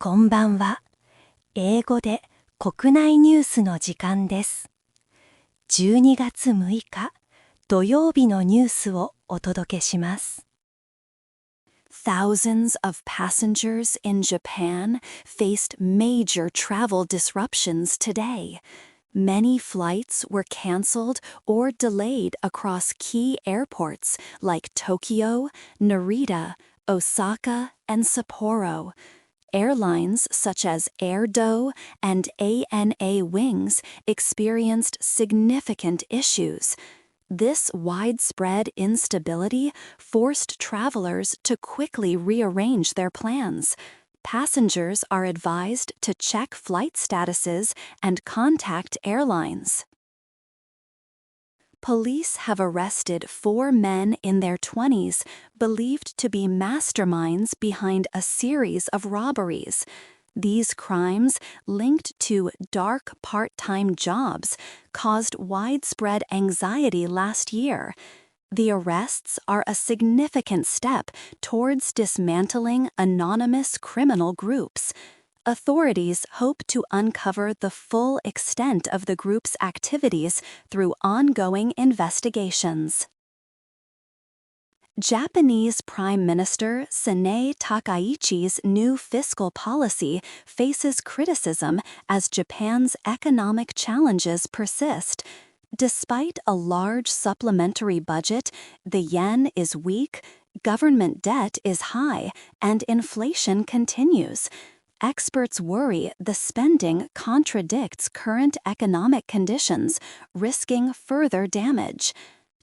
こんばんは。英語で国内ニュースの時間です。12月6日土曜日のニュースをお届けします。Thousands of passengers in Japan faced major travel disruptions today. Many flights were canceled or delayed across key airports like Tokyo, Narita, Osaka, and Sapporo.Airlines such as AIRDO and ANA Wings experienced significant issues. This widespread instability forced travelers to quickly rearrange their plans. Passengers are advised to check flight statuses and contact airlines.Police have arrested 4 men in their 20s believed to be masterminds behind a series of robberies. These crimes, linked to dark part-time jobs, caused widespread anxiety last year. The arrests are a significant step towards dismantling anonymous criminal groups.Authorities hope to uncover the full extent of the group's activities through ongoing investigations. Japanese Prime Minister Sanae Takaichi's new fiscal policy faces criticism as Japan's economic challenges persist. Despite a large supplementary budget, the yen is weak, government debt is high, and inflation continues.Experts worry the spending contradicts current economic conditions, risking further damage.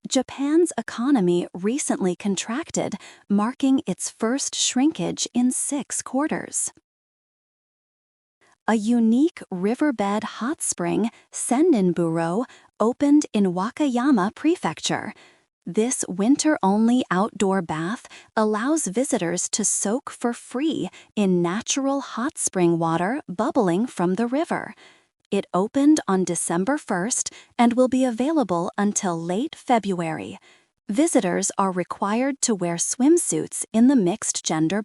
Japan's economy recently contracted, marking its first shrinkage in 6 quarters. A unique riverbed hot spring,仙人風呂, opened in Wakayama Prefecture.This winter-only outdoor bath allows visitors to soak for free in natural hot spring water bubbling from the river. It opened on December 1st and will be available until late February. Visitors are required to wear swimsuits in the mixed-gender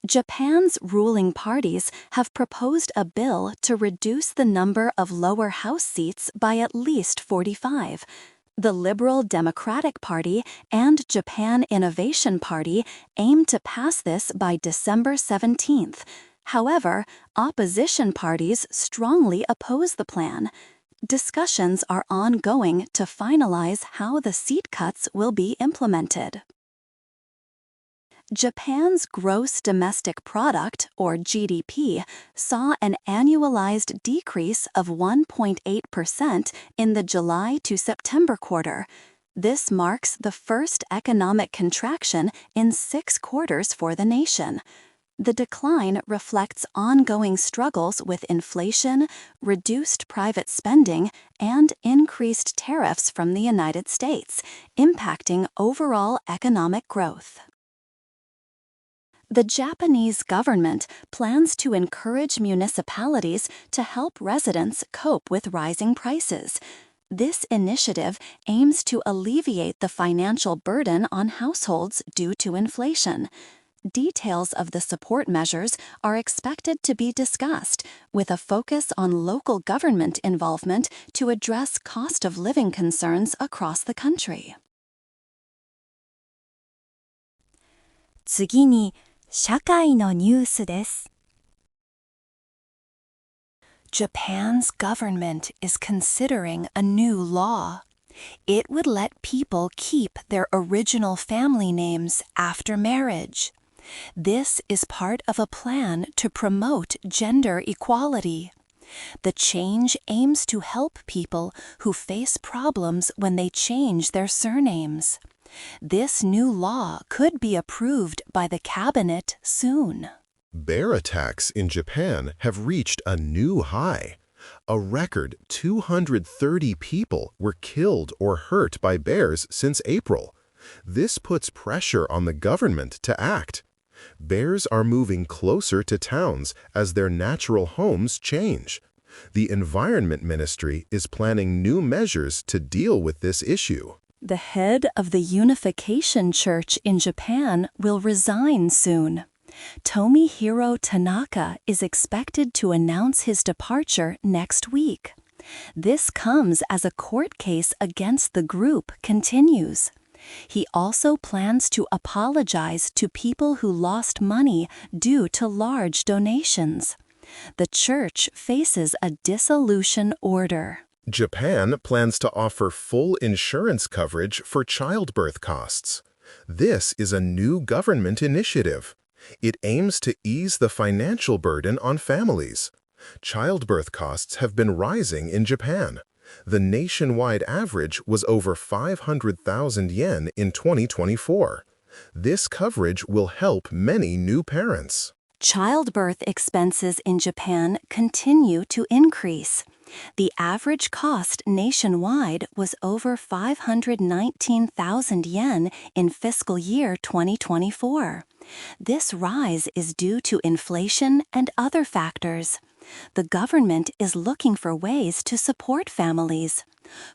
bath.Japan's ruling parties have proposed a bill to reduce the number of lower house seats by at least 45.The Liberal Democratic Party and Japan Innovation Party aim to pass this by December 17th. However, opposition parties strongly oppose the plan. Discussions are ongoing to finalize how the seat cuts will be implemented. Japan's gross domestic product, or GDP, saw an annualized decrease of 1.8% in the July to September quarter. This marks the first economic contraction in 6 quarters for the nation. The decline reflects ongoing struggles with inflation, reduced private spending, and increased tariffs from the United States, impacting overall economic growth.The Japanese government plans to encourage municipalities to help residents cope with rising prices. This initiative aims to alleviate the financial burden on households due to inflation. Details of the support measures are expected to be discussed, with a focus on local government involvement to address cost of living concerns across the country. 次に社会のニュースです。Japan's government is considering a new law. It would let people keep their original family names after marriage. This is part of a plan to promote gender equality. The change aims to help people who face problems when they change their surnames.This new law could be approved by the cabinet soon. Bear attacks in Japan have reached a new high. A record 230 people were killed or hurt by bears since April. This puts pressure on the government to act. Bears are moving closer to towns as their natural homes change. The Environment Ministry is planning new measures to deal with this issue.The head of the Unification Church in Japan will resign soon. Tomihiro Tanaka is expected to announce his departure next week. This comes as a court case against the group continues. He also plans to apologize to people who lost money due to large donations. The church faces a dissolution order. Japan plans to offer full insurance coverage for childbirth costs. This is a new government initiative. It aims to ease the financial burden on families. Childbirth costs have been rising in Japan. The nationwide average was over 500,000 yen in 2024. This coverage will help many new parents. Childbirth expenses in Japan continue to increase. The average cost nationwide was over 519,000 yen in fiscal year 2024. This rise is due to inflation and other factors. The government is looking for ways to support families.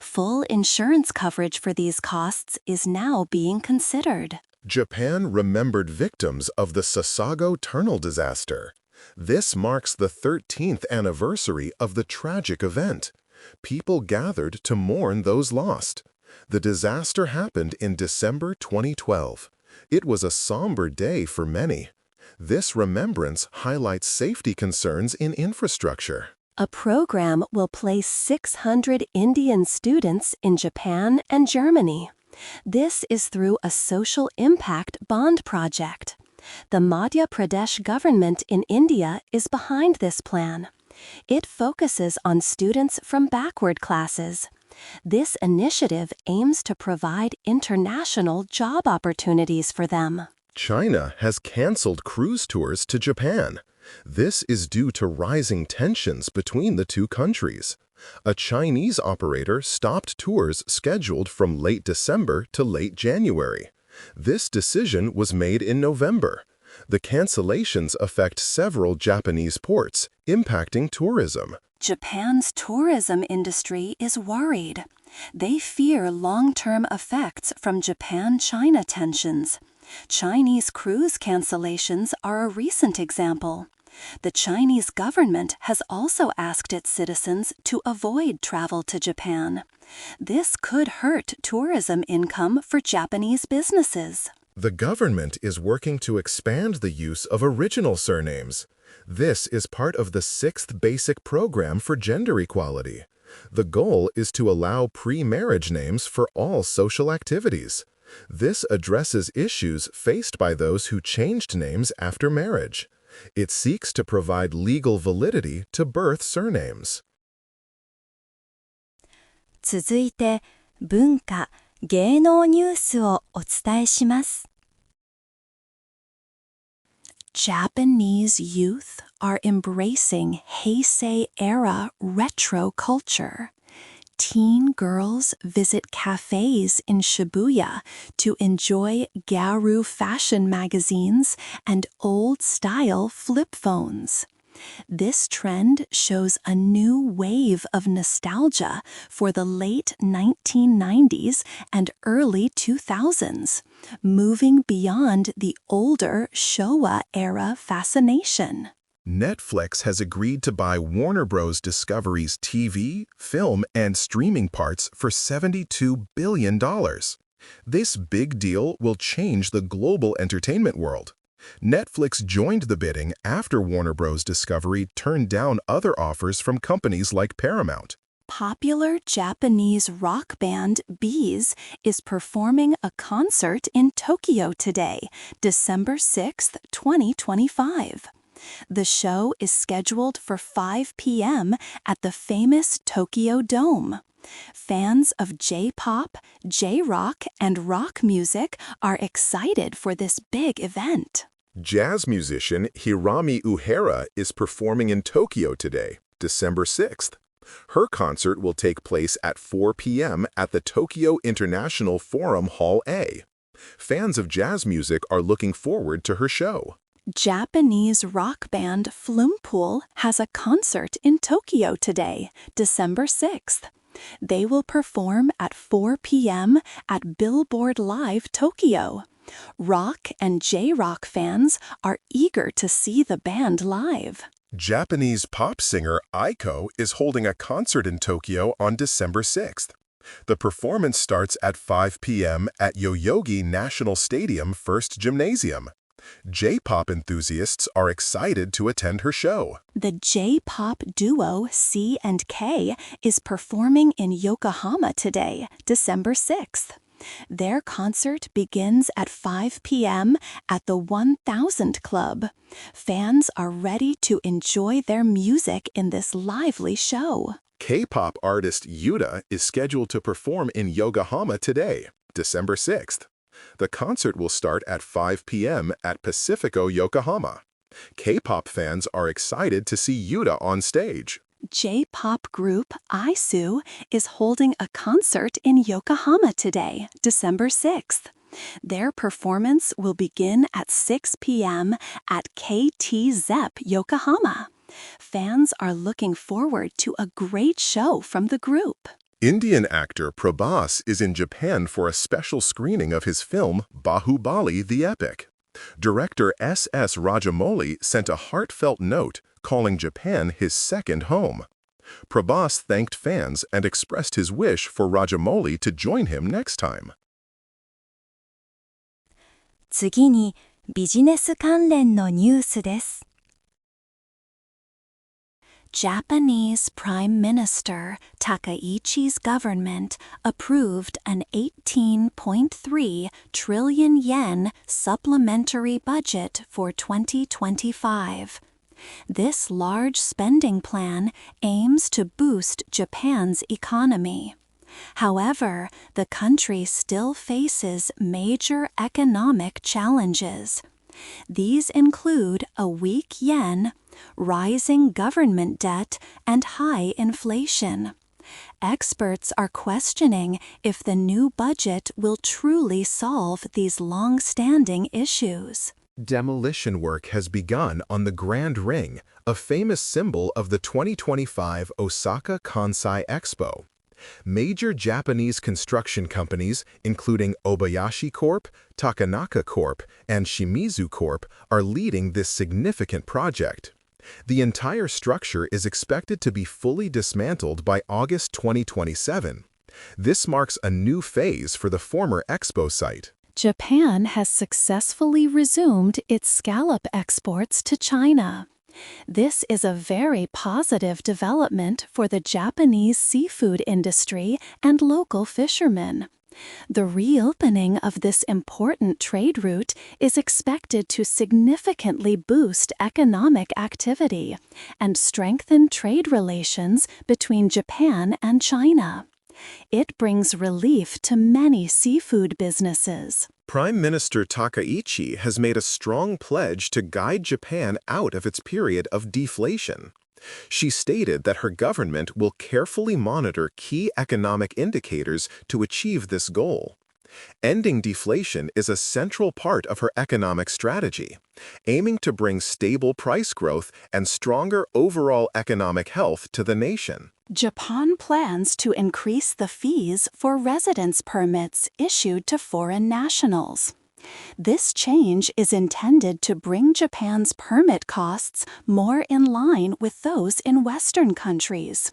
Full insurance coverage for these costs is now being considered. Japan remembered victims of the Sasago Tunnel disaster. This marks the 13th anniversary of the tragic event. People gathered to mourn those lost. The disaster happened in December 2012. It was a somber day for many. This remembrance highlights safety concerns in infrastructure. A program will place 600 Indian students in Japan and Germany. This is through a social impact bond project. The Madhya Pradesh government in India is behind this plan. It focuses on students from backward classes. This initiative aims to provide international job opportunities for them. China has canceled cruise tours to Japan. This is due to rising tensions between the two countries. A Chinese operator stopped tours scheduled from late December to late January. This decision was made in November. The cancellations affect several Japanese ports, impacting tourism. Japan's tourism industry is worried. They fear long-term effects from Japan-China tensions. Chinese cruise cancellations are a recent example. The Chinese government has also asked its citizens to avoid travel to Japan. This could hurt tourism income for Japanese businesses. The government is working to expand the use of original surnames. This is part of the 6th Basic Program for Gender Equality. The goal is to allow pre-marriage names for all social activities. This addresses issues faced by those who changed names after marriage. It seeks to provide legal validity to birth surnames. 続いて、文化・芸能ニュースをお伝えします。Japanese youth are embracing Heisei-era retro culture. Teen girls visit cafes in Shibuya to enjoy Garu fashion magazines and old-style flip phones. This trend shows a new wave of nostalgia for the late 1990s and early 2000s, moving beyond the older Showa-era fascination. Netflix has agreed to buy Warner Bros. Discovery's TV, film, and streaming parts for $72 billion. This big deal will change the global entertainment world. Netflix joined the bidding after Warner Bros. Discovery turned down other offers from companies like Paramount. Popular Japanese rock band Bees is performing a concert in Tokyo today, December 6, 2025. The show is scheduled for 5 p.m. at the famous Tokyo Dome. Fans of J-pop, J-rock, and rock music are excited for this big event. Jazz musician Hirami Uhara is performing in Tokyo today, December 6th. Her concert will take place at 4 p.m. at the Tokyo International Forum Hall A. Fans of jazz music are looking forward to her show. Japanese rock band Flumpool has a concert in Tokyo today, December 6th. They will perform at 4 p.m. at Billboard Live Tokyo. Rock and J-rock fans are eager to see the band live. Japanese pop singer Aiko is holding a concert in Tokyo on December 6th. The performance starts at 5 p.m. at Yoyogi National Stadium First Gymnasium. J-pop enthusiasts are excited to attend her show. The J-pop duo C&K is performing in Yokohama today, December 6th. Their concert begins at 5 p.m. at the 1000 Club. Fans are ready to enjoy their music in this lively show. K-pop artist Yuta is scheduled to perform in Yokohama today, December 6th. The concert will start at 5 p.m. at Pacifico Yokohama. K-pop fans are excited to see Yuta on stage. J-pop group ISU is holding a concert in Yokohama today, December 6th. Their performance will begin at 6 p.m. at KT Zepp Yokohama. Fans are looking forward to a great show from the group. Indian actor Prabhas is in Japan for a special screening of his film Bahubali the Epic. Director S.S. Rajamouli sent a heartfelt note calling Japan his second home. Prabhas thanked fans and expressed his wish for Rajamouli to join him next time. 次にビジネス関連のニュースです。Japanese Prime Minister Takaichi's government approved an 18.3 trillion yen supplementary budget for 2025. This large spending plan aims to boost Japan's economy. However, the country still faces major economic challenges. These include a weak yen, rising government debt, and high inflation. Experts are questioning if the new budget will truly solve these long-standing issues. Demolition work has begun on the Grand Ring, a famous symbol of the 2025 Osaka Kansai Expo. Major Japanese construction companies, including Obayashi Corp., Takanaka Corp., and Shimizu Corp., are leading this significant project. The entire structure is expected to be fully dismantled by August 2027. This marks a new phase for the former expo site. Japan has successfully resumed its scallop exports to China. This is a very positive development for the Japanese seafood industry and local fishermen. The reopening of this important trade route is expected to significantly boost economic activity and strengthen trade relations between Japan and China. It brings relief to many seafood businesses. Prime Minister Takaichi has made a strong pledge to guide Japan out of its period of deflation. She stated that her government will carefully monitor key economic indicators to achieve this goal. Ending deflation is a central part of her economic strategy, aiming to bring stable price growth and stronger overall economic health to the nation. Japan plans to increase the fees for residence permits issued to foreign nationals. This change is intended to bring Japan's permit costs more in line with those in Western countries.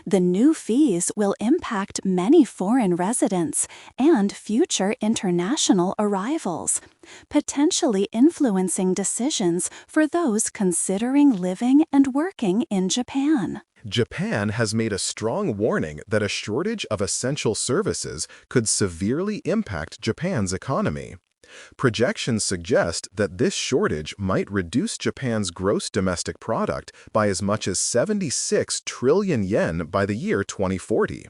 The new fees will impact many foreign residents and future international arrivals, potentially influencing decisions for those considering living and working in Japan. Japan has made a strong warning that a shortage of essential services could severely impact Japan's economy. Projections suggest that this shortage might reduce Japan's gross domestic product by as much as 76 trillion yen by the year 2040.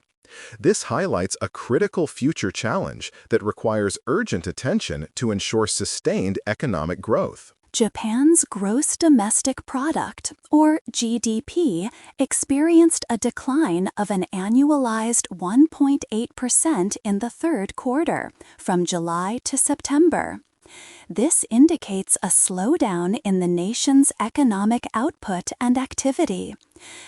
This highlights a critical future challenge that requires urgent attention to ensure sustained economic growth. Japan's gross domestic product, or GDP, experienced a decline of an annualized 1.8% in the third quarter, from July to September. This indicates a slowdown in the nation's economic output and activity.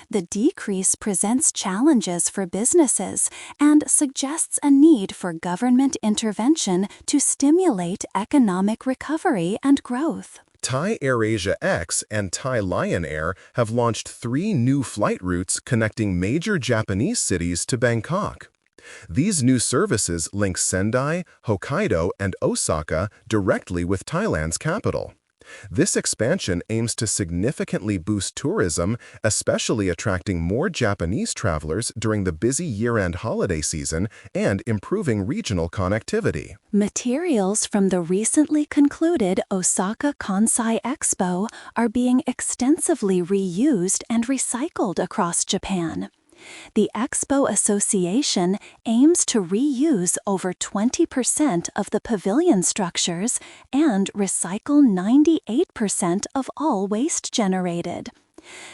The decrease presents challenges for businesses and suggests a need for government intervention to stimulate economic recovery and growth. Thai AirAsia X and Thai Lion Air have launched 3 new flight routes connecting major Japanese cities to Bangkok. These new services link Sendai, Hokkaido, and Osaka directly with Thailand's capital. This expansion aims to significantly boost tourism, especially attracting more Japanese travelers during the busy year-end holiday season and improving regional connectivity. Materials from the recently concluded Osaka Kansai Expo are being extensively reused and recycled across Japan. The Expo Association aims to reuse over 20% of the pavilion structures and recycle 98% of all waste generated.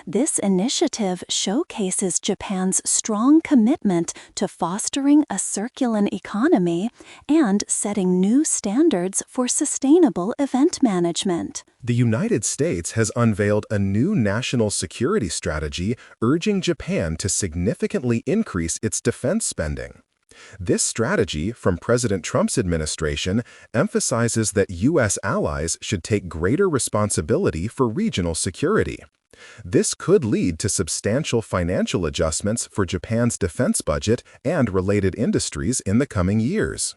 This initiative showcases Japan's strong commitment to fostering a circular economy and setting new standards for sustainable event management. The United States has unveiled a new national security strategy urging Japan to significantly increase its defense spending. This strategy from President Trump's administration emphasizes that U.S. allies should take greater responsibility for regional security. This could lead to substantial financial adjustments for Japan's defense budget and related industries in the coming years.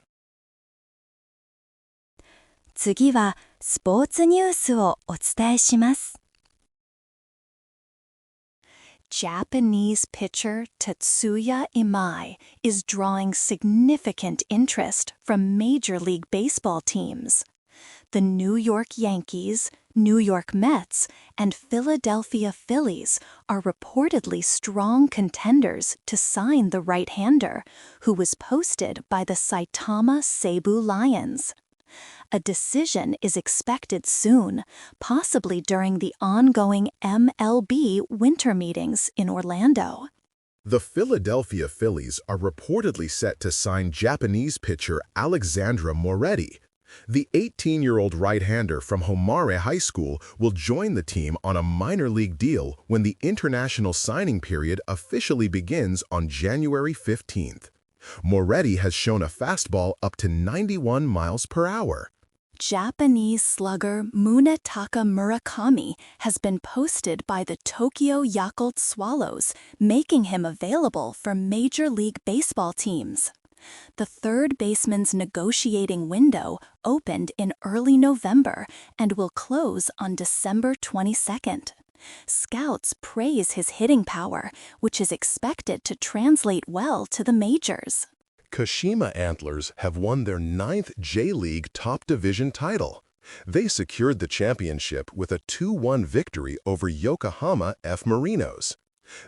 次はスポーツニュースをお伝えします。Japanese pitcher Tetsuya Imai is drawing significant interest from Major League Baseball teams. The New York Yankees, New York Mets, and Philadelphia Phillies are reportedly strong contenders to sign the right-hander, who was posted by the Saitama Seibu Lions. A decision is expected soon, possibly during the ongoing MLB winter meetings in Orlando. The Philadelphia Phillies are reportedly set to sign Japanese pitcher Alexandra Moretti. The 18-year-old right-hander from Homare High School will join the team on a minor league deal when the international signing period officially begins on January 15th. Moretti has shown a fastball up to 91 miles per hour. Japanese slugger Munetaka Murakami has been posted by the Tokyo Yakult Swallows, making him available for Major League Baseball teams. The third baseman's negotiating window opened in early November and will close on December 22nd. Scouts praise his hitting power, which is expected to translate well to the majors. Kashima Antlers have won their 9th J-League top division title. They secured the championship with a 2-1 victory over Yokohama F. Marinos.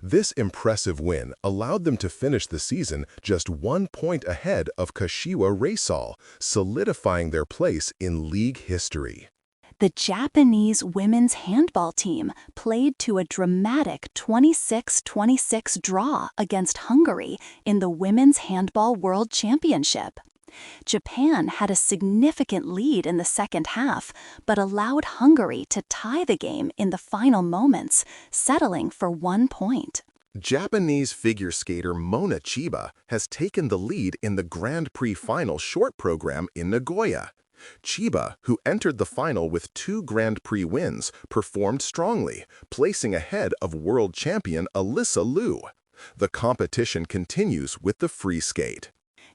This impressive win allowed them to finish the season just 1 point ahead of Kashiwa Reysol, solidifying their place in league history. The Japanese women's handball team played to a dramatic 26-26 draw against Hungary in the Women's Handball World Championship. Japan had a significant lead in the second half, but allowed Hungary to tie the game in the final moments, settling for 1 point. Japanese figure skater Mona Chiba has taken the lead in the Grand Prix final short program in Nagoya. Chiba, who entered the final with 2 Grand Prix wins, performed strongly, placing ahead of world champion Alyssa Liu. The competition continues with the free skate.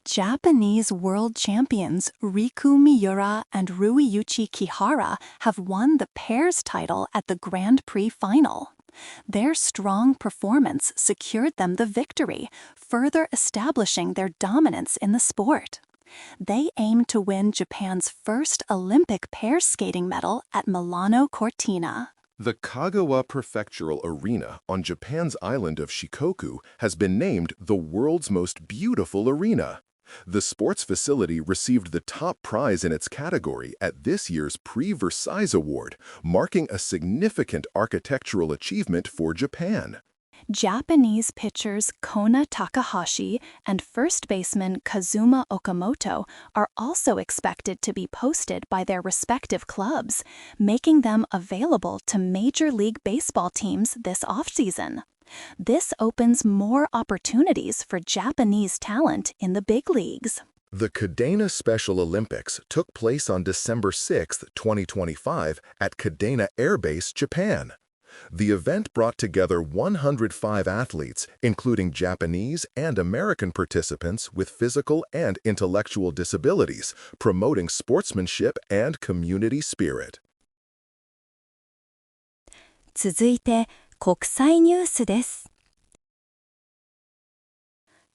Japanese world champions Riku Miura and Ruiyuchi Kihara have won the pairs title at the Grand Prix final. Their strong performance secured them the victory, further establishing their dominance in the sport. They aim to win Japan's first Olympic pair skating medal at Milano Cortina. The Kagawa Prefectural Arena on Japan's island of Shikoku has been named the world's most beautiful arena. The sports facility received the top prize in its category at this year's Prix Versailles Award, marking a significant architectural achievement for Japan. Japanese pitchers Kona Takahashi and first baseman Kazuma Okamoto are also expected to be posted by their respective clubs, making them available to Major League Baseball teams this offseason. This opens more opportunities for Japanese talent in the big leagues. The Kadena Special Olympics took place on December 6, 2025 at Kadena Air Base, Japan. The event brought together 105 athletes, including Japanese and American participants with physical and intellectual disabilities, promoting sportsmanship and community spirit. 続いて、国際ニュースです。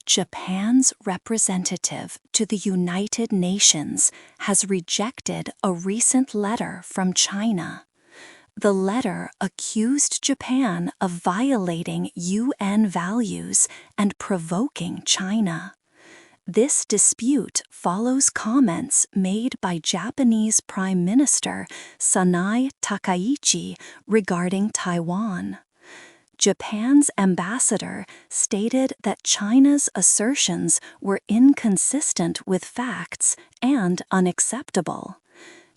Japan's representative to the United Nations has rejected a recent letter from China. The letter accused Japan of violating UN values and provoking China. This dispute follows comments made by Japanese Prime Minister Sanae Takaichi regarding Taiwan. Japan's ambassador stated that China's assertions were inconsistent with facts and unacceptable.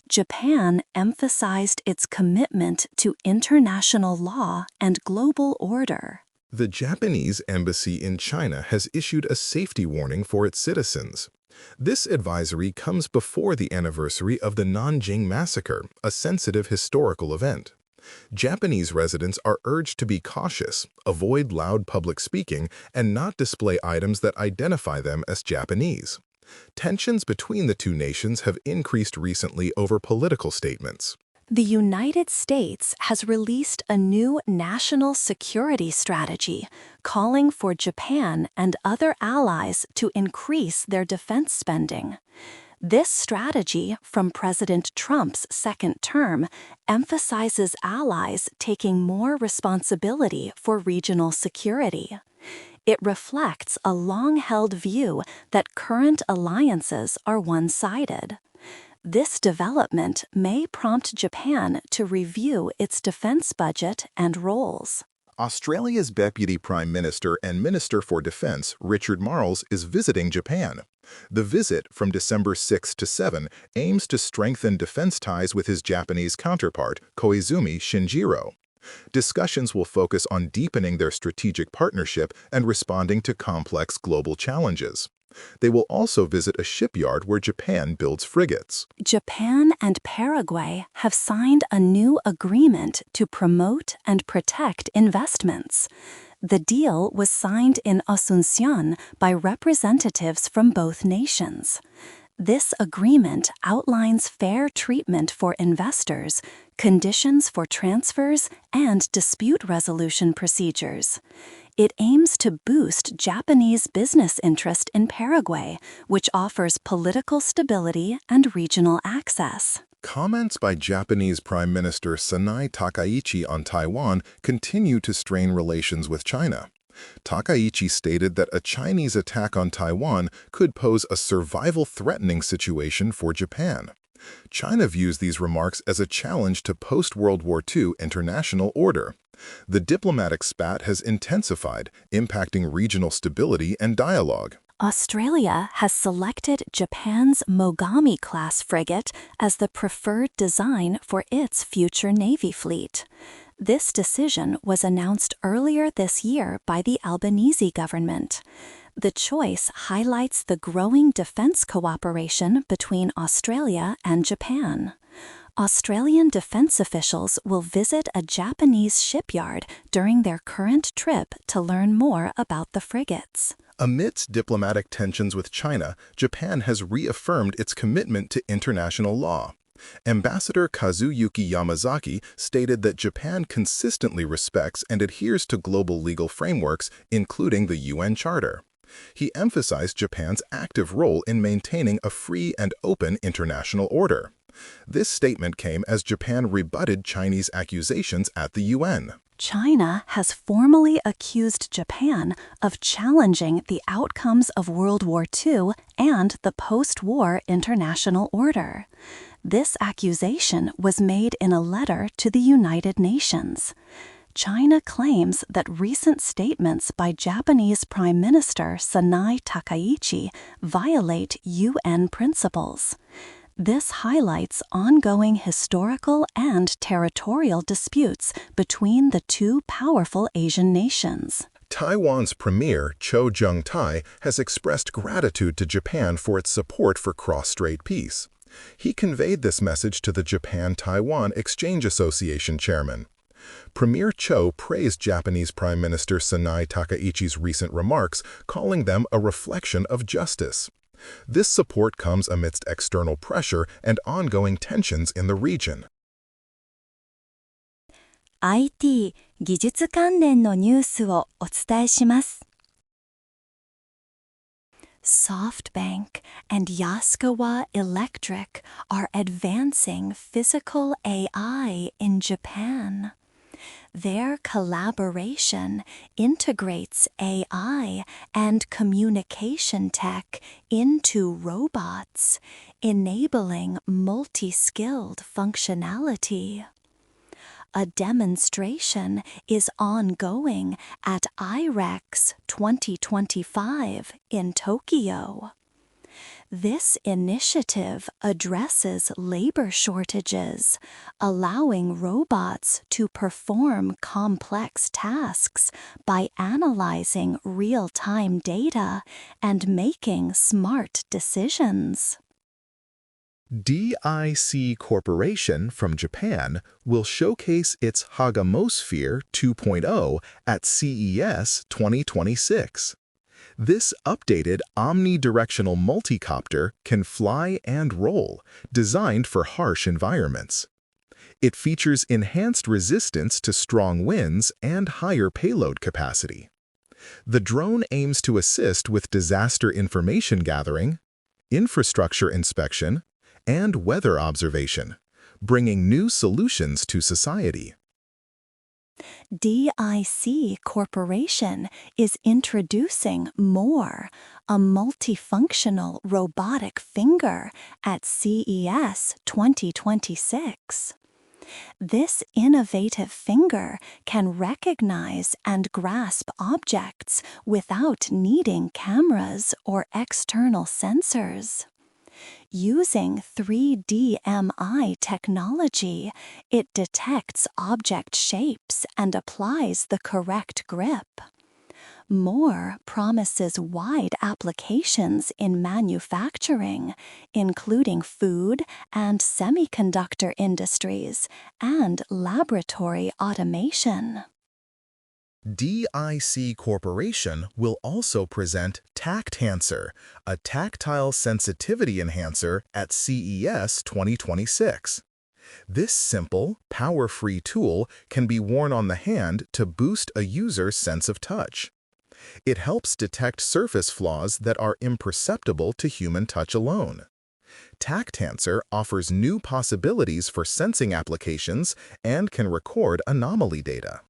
Japan emphasized its commitment to international law and global order. The Japanese embassy in China has issued a safety warning for its citizens. This advisory comes before the anniversary of the Nanjing massacre, a sensitive historical event. Japanese residents are urged to be cautious, avoid loud public speaking, and not display items that identify them as Japanese. Tensions between the two nations have increased recently over political statements. The United States has released a new national security strategy calling for Japan and other allies to increase their defense spending. This strategy from President Trump's second term emphasizes allies taking more responsibility for regional security. It reflects a long-held view that current alliances are one-sided. This development may prompt Japan to review its defense budget and roles. Australia's Deputy Prime Minister and Minister for Defense, Richard Marles, is visiting Japan. The visit, from December 6 to 7, aims to strengthen defense ties with his Japanese counterpart, Koizumi Shinjiro. Discussions will focus on deepening their strategic partnership and responding to complex global challenges. They will also visit a shipyard where Japan builds frigates. Japan and Paraguay have signed a new agreement to promote and protect investments. The deal was signed in Asunción by representatives from both nations. This agreement outlines fair treatment for investors, conditions for transfers, and dispute resolution procedures. It aims to boost Japanese business interest in Paraguay, which offers political stability and regional access. Comments by Japanese Prime Minister Sanae Takaichi on Taiwan continue to strain relations with China. Takaichi stated that a Chinese attack on Taiwan could pose a survival-threatening situation for Japan. China views these remarks as a challenge to post-World War II international order. The diplomatic spat has intensified, impacting regional stability and dialogue. Australia has selected Japan's Mogami-class frigate as the preferred design for its future Navy fleet. This decision was announced earlier this year by the Albanese government. The choice highlights the growing defense cooperation between Australia and Japan. Australian defense officials will visit a Japanese shipyard during their current trip to learn more about the frigates. Amidst diplomatic tensions with China, Japan has reaffirmed its commitment to international law. Ambassador Kazuyuki Yamazaki stated that Japan consistently respects and adheres to global legal frameworks, including the UN Charter. He emphasized Japan's active role in maintaining a free and open international order. This statement came as Japan rebutted Chinese accusations at the UN. China has formally accused Japan of challenging the outcomes of World War II and the post-war international order. This accusation was made in a letter to the United Nations. China claims that recent statements by Japanese Prime Minister Sanai Takaichi violate UN principles. This highlights ongoing historical and territorial disputes between the two powerful Asian nations. Taiwan's Premier Cho Jung-tai has expressed gratitude to Japan for its support for cross-strait peace. He conveyed this message to the Japan-Taiwan Exchange Association chairman. Premier Cho praised Japanese Prime Minister Sanai Takaichi's recent remarks, calling them a reflection of justice. This support comes amidst external pressure and ongoing tensions in the region. IT 技術関連のニュースをお伝えします。SoftBank and Yaskawa Electric are advancing physical AI in Japan. Their collaboration integrates AI and communication tech into robots, enabling multi-skilled functionality. A demonstration is ongoing at IREX 2025 in Tokyo. This initiative addresses labor shortages, allowing robots to perform complex tasks by analyzing real-time data and making smart decisions. DIC Corporation from Japan will showcase its Hagamosphere 2.0 at CES 2026. This updated omnidirectional multicopter can fly and roll, designed for harsh environments. It features enhanced resistance to strong winds and higher payload capacity. The drone aims to assist with disaster information gathering, infrastructure inspection, and weather observation, bringing new solutions to society. DIC Corporation is introducing more, a multifunctional robotic finger at CES 2026. This innovative finger can recognize and grasp objects without needing cameras or external sensors. Using 3D-MI technology, it detects object shapes and applies the correct grip. More promises wide applications in manufacturing, including food and semiconductor industries and laboratory automation. DIC Corporation will also present TactAnswer, a tactile sensitivity enhancer at CES 2026. This simple, power-free tool can be worn on the hand to boost a user's sense of touch. It helps detect surface flaws that are imperceptible to human touch alone. TactAnswer offers new possibilities for sensing applications and can record anomaly data.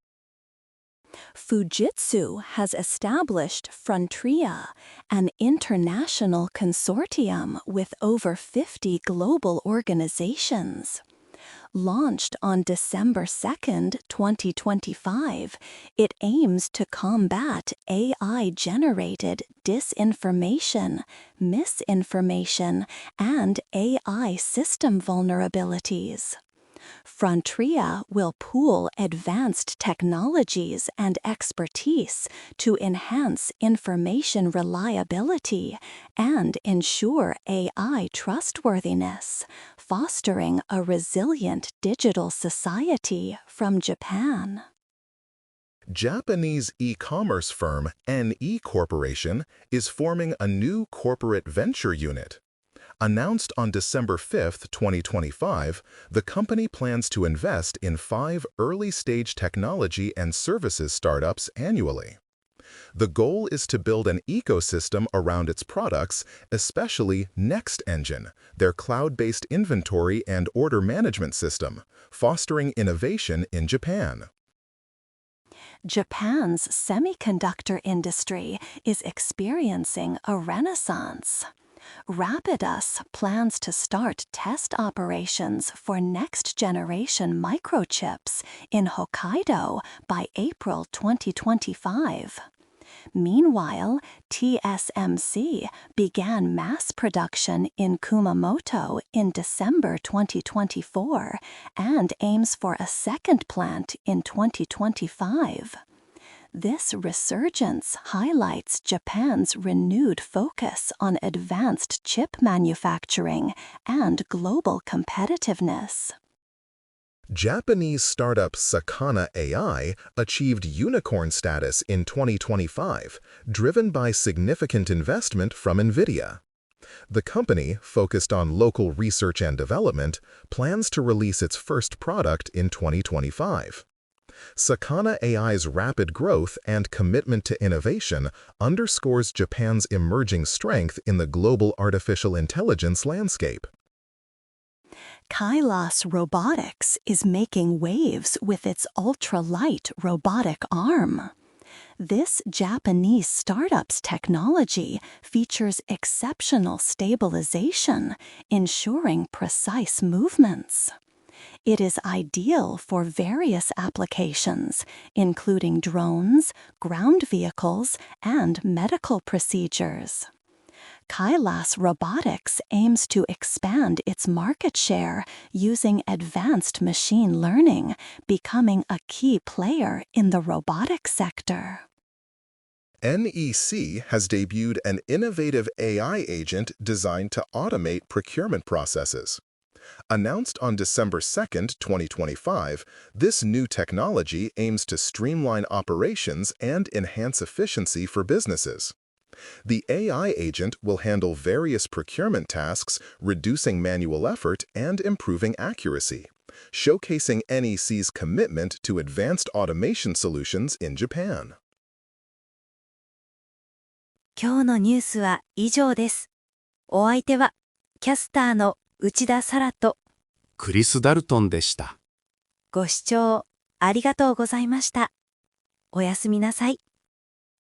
Fujitsu has established Frontria, an international consortium with over 50 global organizations. Launched on December 2, 2025, it aims to combat AI-generated disinformation, misinformation, and AI system vulnerabilities. Frontria will pool advanced technologies and expertise to enhance information reliability and ensure AI trustworthiness, fostering a resilient digital society from Japan. Japanese e-commerce firm NE Corporation is forming a new corporate venture unit. Announced on December 5, 2025, the company plans to invest in 5 early-stage technology and services startups annually. The goal is to build an ecosystem around its products, especially Next Engine, their cloud-based inventory and order management system, fostering innovation in Japan. Japan's semiconductor industry is experiencing a renaissance. Rapidus plans to start test operations for next-generation microchips in Hokkaido by April 2025. Meanwhile, TSMC began mass production in Kumamoto in December 2024 and aims for a second plant in 2025. This resurgence highlights Japan's renewed focus on advanced chip manufacturing and global competitiveness. Japanese startup Sakana AI achieved unicorn status in 2025, driven by significant investment from NVIDIA. The company, focused on local research and development, plans to release its first product in 2025. Sakana AI's rapid growth and commitment to innovation underscores Japan's emerging strength in the global artificial intelligence landscape. Kailas Robotics is making waves with its ultra-light robotic arm. This Japanese startup's technology features exceptional stabilization, ensuring precise movements. It is ideal for various applications, including drones, ground vehicles, and medical procedures. Kailas Robotics aims to expand its market share using advanced machine learning, becoming a key player in the robotics sector. NEC has debuted an innovative AI agent designed to automate procurement processes. Announced on December 2, 2025, this new technology aims to streamline operations and enhance efficiency for businesses. The AI agent will handle various procurement tasks, reducing manual effort and improving accuracy, showcasing NEC's commitment to advanced automation solutions in Japan. 今日のニュースは以上です。お相手はキャスターの内田サラとクリス・ダルトンでした。ご視聴ありがとうございました。おやすみなさい。